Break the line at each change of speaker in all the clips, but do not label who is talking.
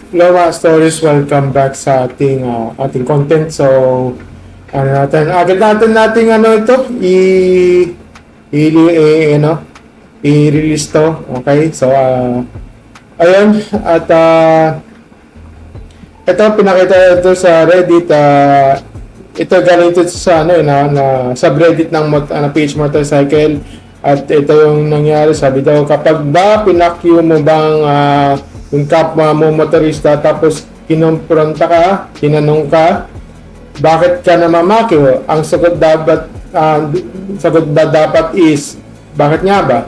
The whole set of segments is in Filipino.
Hello mga stories, welcome back sa ating content. So, agad natin ito i-release to. Okay? So, ayun at ito pinakita ito sa Reddit. Ito galing ito sa subreddit ng page motorcycle. At ito yung nangyari, sabi daw, kapag ba pinakyu mo bang yung kapwa mo motorista tapos kinumpronta ka, tinanong ka, bakit ka namamakyo? Ang sagot dapat is, bakit nga ba?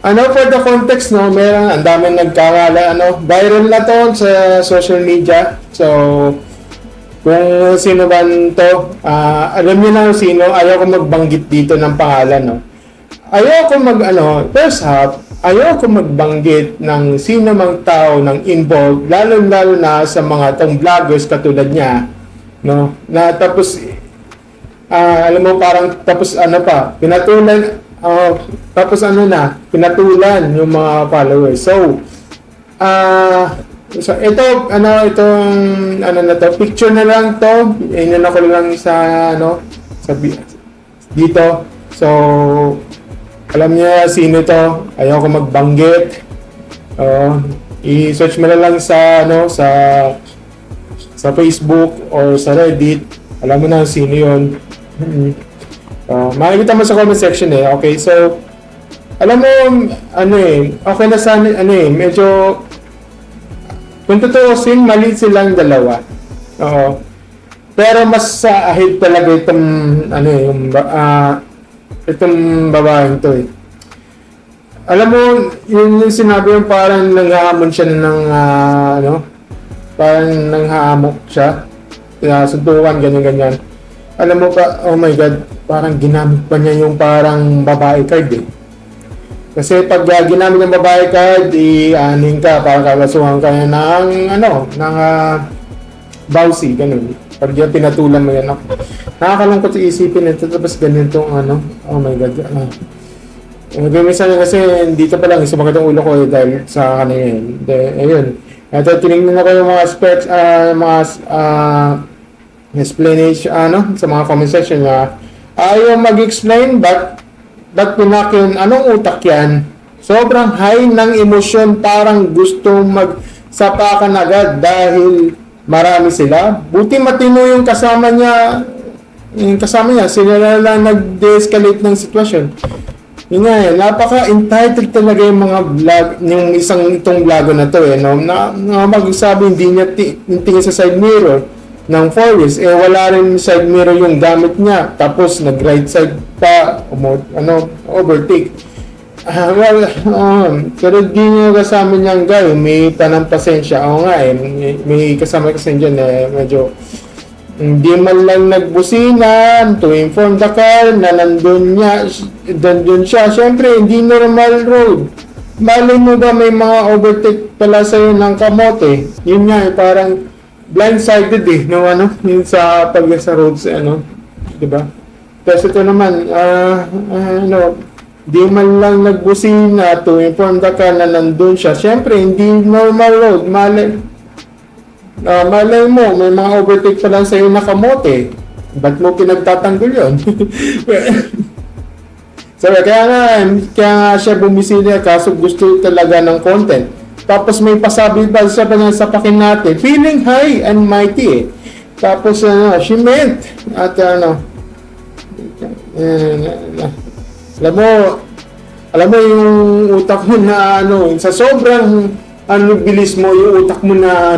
For the context, no, meron ang daming nagkakala, viral na to sa social media. So, kung sino man to, alam niyo na sino, ayaw ko magbanggit dito ng pangalan, no. First half, ayoko magbanggit ng sino mang tao ng involved, lalo na sa mga tong vloggers katulad niya, no? Na tapos, alam mo, parang tapos pinatulan, pinatulan yung mga followers. So, picture na lang to, inano ko lang sa dito. So, alam niya sino to, ayaw ko magbanggit. I-search mo na lang sa Facebook or sa Reddit, alam mo na sino yun. Makikita mo sa comment section okay. So, alam mo, okay na sana, medyo, kung totoo mali silang dalawa. Pero mas ahead talaga itong babaeng to Alam mo, yung sinabi yung parang nanghahamon siya parang nanghahamok siya. Suntukan, ganyan. Alam mo pa, oh my God, parang ginamit pa niya yung parang babae card Kasi pag ginamit ng babae card, i-aning ka, parang kakasuhan ka ng bawsi, ganun. Pag yan pinatulan mo yan, nakakalungkot isipin ito, tapos ganyan tong oh my God. Minsan kasi dito pa lang, sumakit ang ulo ko dahil sa kanina yun. Ayun. Ito, tinignan ko yung mga specs, explanation, sa mga comment section na ayaw mag-explain, ba't pinakyon, anong utak yan? Sobrang high ng emosyon, parang gusto magsapakan agad dahil marami sila. Buti matino yung kasama niya, sila lang nag-de-escalate ng sitwasyon. Yun nga napaka-entitled talaga yung mga vlog, yung itong vlog na to na magsabi hindi niya tingin sa side mirror ng 4 wheels, wala rin side mirror yung gamit niya, tapos nag-right side pa, overtake. Pero di nyo kasama niyang guy, may tanang pasensya. Oo nga may kasama kasi dyan medyo hindi man lang nagbusinan to inform the car na nandun siya. Siyempre, hindi normal road. Bali mo ba may mga overtake pala sa'yo ng kamote? Yun nga parang blindsided yung sa sa roads, diba? Kasi ito naman, di man lang nagbusina to inform the car na nandun siya. Siyempre, hindi normal road. Malay mo, may mga overtake pa lang sa'yo na kamote. Ba't mo pinagtatanggol yun? So, kaya nga siya bumisili, kaso gusto talaga ng content. Tapos may pasabi pa sa pakin natin, feeling high and mighty Tapos, she meant, at alam mo yung utak mo na sa sobrang bilis mo, yung utak mo na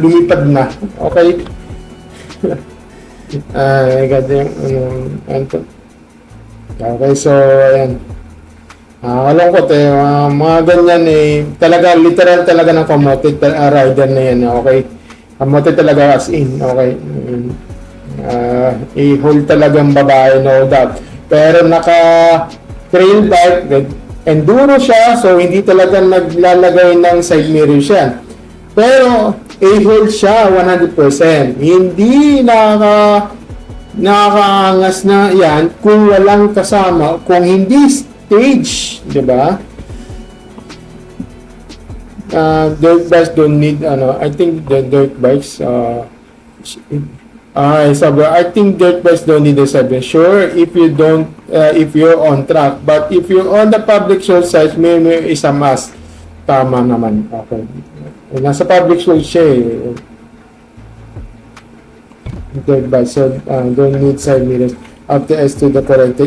lumipad na. Okay? God, okay, so ayan. Kalungkot mga ganyan talaga literal talaga ng kamote rider na yan, okay? Kamote talaga as in, okay? I-hold talagang babae, no doubt. Pero trail bike, enduro siya, so hindi talaga naglalagay ng side mirror siya. Pero i-hold siya 100%. Hindi nakakaangas na yan kung walang kasama, kung hindi stage, di ba? dirt bikes don't need I think the dirt bikes I think dirt bikes don't need a 7. Sure, if you don't if you're on track, but if you're on the public road side, may is a must. Tama naman. Okay. Nasa public road siya eh. Dirt bike, so don't need side mirrors up to S to the correct.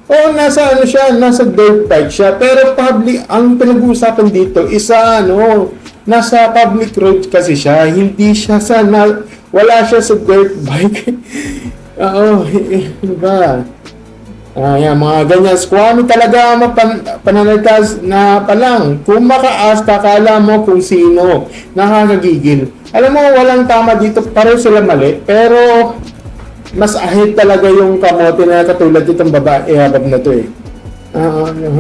Nasa siya, nasa dirt bike siya, pero public, ang pinag-uusapan dito is nasa public road kasi siya, hindi siya wala siya sa dirt bike. Diba? Yan, mga ganyan. Squammy talaga pananaltas na palang. Kung makaasta, kala mo kung sino. Nakakagigil. Alam mo, walang tama dito. Pareho sila mali. Pero, mas ahead talaga yung kamote na katulad itong babae. Habab na to eh.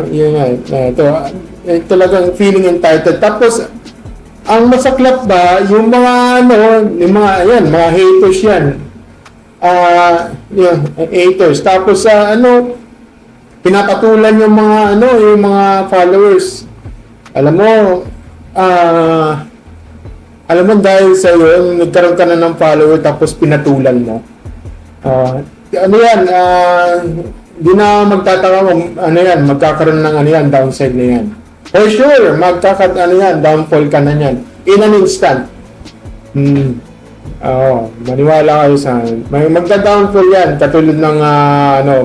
Yun nga. Ito. Talagang feeling entitled. Tapos, ang masaklap ba, yung mga mga haters yan. Haters. Tapos pinapatulan yung mga followers. Alam mo dahil sa iyo, nagkaroon ka na ng follower tapos pinatulan mo. Di na magtataka magkakaroon ng downside na yan. For sure, downfall ka na yan. In an instant. Maniwala kayo sa magda-downfall yan katulad ng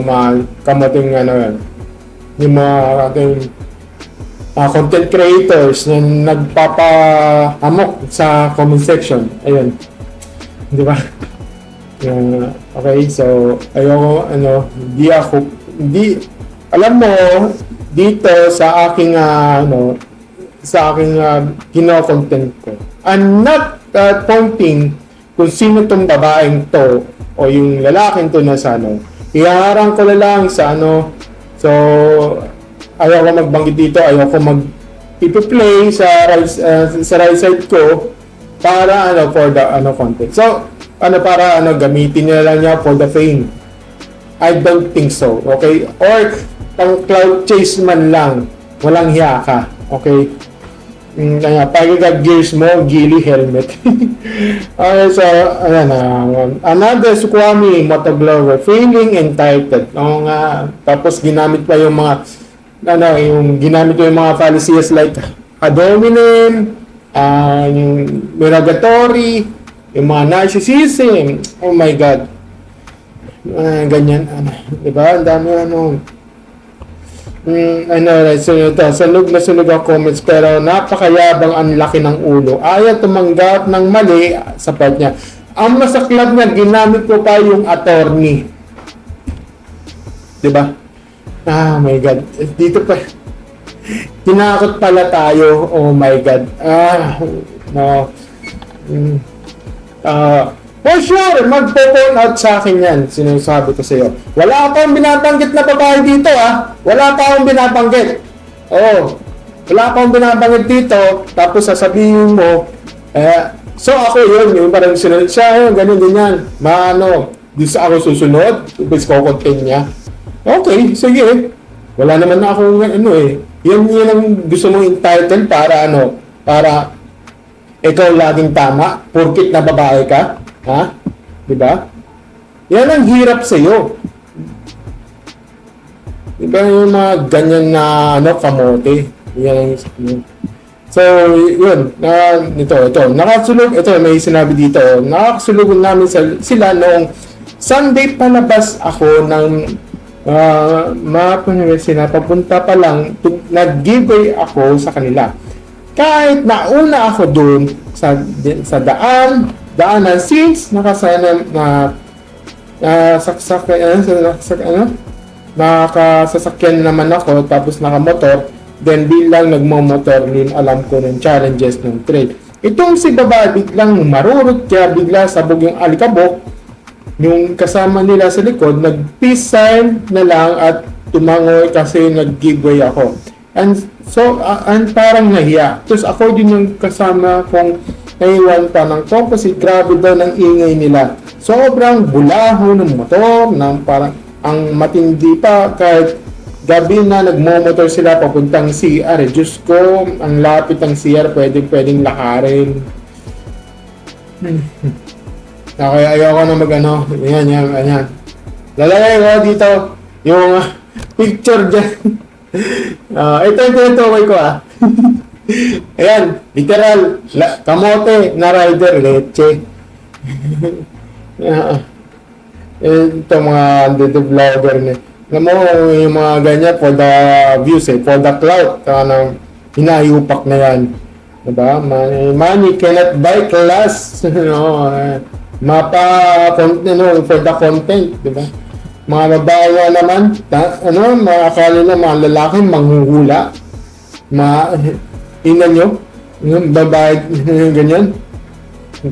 mga kamuting yung mga ating content creators na nagpapahamok sa comment section. Ayun. Di ba? Okay, so ayoko alam mo dito sa aking kino-content ko. I'm not pointing kung sino tong babaeng to o yung lalaking to na iharang ko lang sa so ayaw ko magbanggit dito, ayaw ko ipi-play sa right side ko para for the content. So para gamitin nila lang niya for the fame. I don't think so, okay? Or pang cloud chase man lang, walang hiya ka, okay? Pagigag gears mo, gili helmet. Okay, so, another Squammy motoglover, feeling entitled. Tapos ginamit pa yung mga, ginamit yung mga fallacies like ad hominem, yung derogatory, yung mga narcissism. Oh my God. Ganyan, diba? Ang dami sunog na sunog ang comments pero napakayabang ang laki ng ulo. Ayaw tumanggap ng mali sa part niya. Ang masaklap niya, ginamit ko pa yung attorney. Diba? My God. Dito pa. Tinakot pala tayo. Oh my God. No. For sure, magpo-phone out sa akin yan. Sinasabi ko sa iyo. Wala akong binabanggit na babae dito, Wala pa akong binabanggit. Wala akong binabanggit dito. Tapos sasabihin mo, so ako yun, yung parang sinunod siya, ganun din yan. Di sa ako susunod, ibig ko content niya. Okay, sige. Wala naman na akong Yan ang gusto mong entitled para para ikaw laging tama, porkit na babae ka. Diba? Yan ang hirap sa iyo. Diba yung mga ganyan na kamote. Yan. So, yun. Ito. Nakasulog. Ito, may sinabi dito. Nakasulog namin sila noong Sunday palabas ako ng papunta pa lang. Nag-giveaway ako sa kanila. Kahit nauna ako doon sa daanan since nakasasakyan naman ako tapos nakamotor, then bilang nagmomotor din alam ko ng challenges ng trail. Itong si babae biglang marurot kaya bigla sabog yung alikabok, yung kasama nila sa likod nag-peace sign na lang at tumangoy kasi nag-giveaway ako. And so parang nahiya. Tapos ako din yung kasama kong naiwan pa ng composite, grabe daw ng ingay nila. Sobrang bulaho ng motor, parang ang matindi pa kahit gabi na nagmomotor sila papuntang CR. Diyos ko, ang lapit ng CR, pwedeng lakarin. Okay, ayoko na mag-ano. Yan. Lalagay ko dito yung picture dyan. Ito yung tinutukoy ko Ayan, literal, kamote na rider, leche. Ito mga vlogger na. Alam mo, yung mga ganyan, for the views for the clout. Hinayupak na yan. Diba? Money cannot buy class. For the content. Diba? Mga babae naman, mga akala na mga lalaki, manghuhula. Ina nyo, yung babae, ganyan.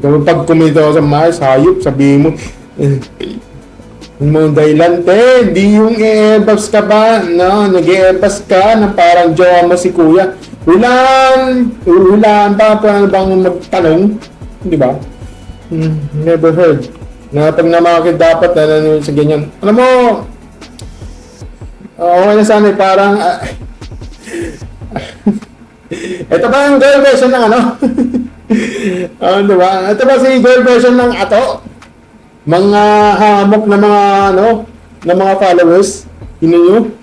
Pag kumita ako sa Mars, hayop, sabihin mo, mo dahilan, di yung e-ebas ka ba? No, nag-e-ebas ka na parang jowa mo si kuya. Hulaan pa bang magtanong? Di ba? Never heard. Na pag namakit dapat na sa ganyan. Alam mo, okay na sana parang ito ba yung girl version ng diba? Ito ba si girl version ng ato? Mga hamok na mga followers. Nyo?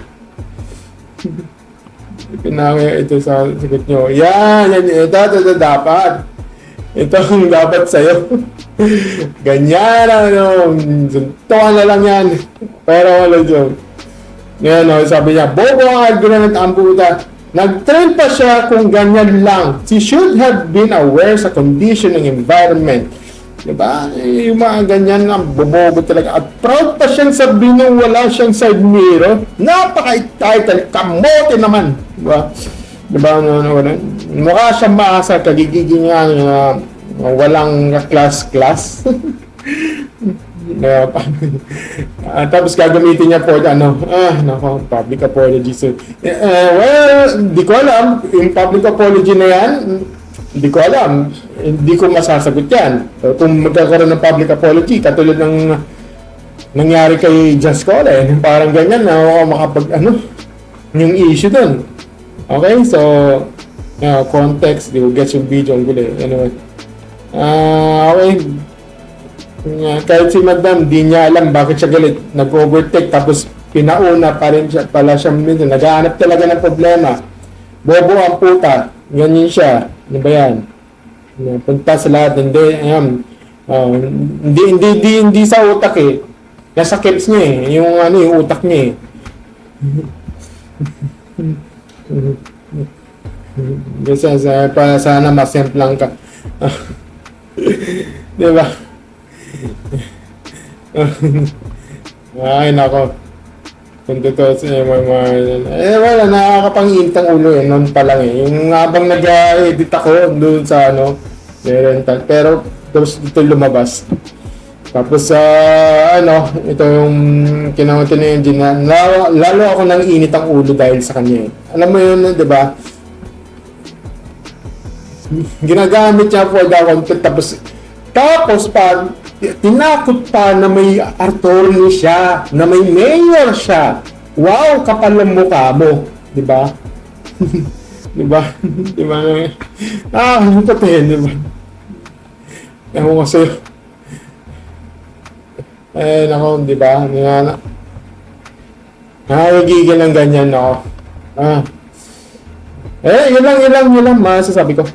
Pinangay ito sa sikat nyo. Yan, ito dapat. Ito ang dapat sa'yo. Ganyan, suntukan na lang yan. Pero wala dyan. Ngayon, sabi niya, bobo ang argument ang puta. Nag-train pa siya kung ganyan lang. She should have been aware sa condition ng environment. Diba? Yung mga ganyan ang bobobo talaga. At proud pa siyang sabihin nung wala siyang side mirror. Napaka-title. Kamote naman. Diba? Diba? Mukha siyang maasa. Kagigiging nga walang class. Tapos gagamitin niya for public apology. So, di ko alam. Yung public apology na yan, hindi ko alam. Hindi ko masasagot yan. So, kung magkakaroon ng public apology, katulad ng nangyari kay Just Cole, parang ganyan na yung issue dun. Okay, so context, di ko get yung video ang gulo. Anyway, okay. Kahit si Madam, di niya alam bakit siya galit. Nag-overtake, tapos pinauna pa rin siya, pala siya minsan. Naghahanap talaga ng problema. Bobo ang puta. Ganyan siya. Ano ba yan? Punta sa lahat. Hindi sa utak Nasa kips niya yung utak niya sana masemplang ka. Diba? Ay, nako. Kung totoo wala, nakakapanginit ang ulo noon pa lang Yung habang nag-edit ako doon sa rental. Pero, tapos ito lumabas. Tapos, ito yung kinaunti na engine na lalo ako nang init ang ulo dahil sa kanya Alam mo yun, di ba? Ginagamit niya for the content. Tapos pa, tinakot pa na may attorney siya, na may mayor siya. Wow, kapal ng mukha mo. Diba? Diba? Diba? Ano pa tayo, diba? Ewan ko sa'yo. Nako, diba? Nagigil ng ganyan ako. Yun lang, masasabi ko.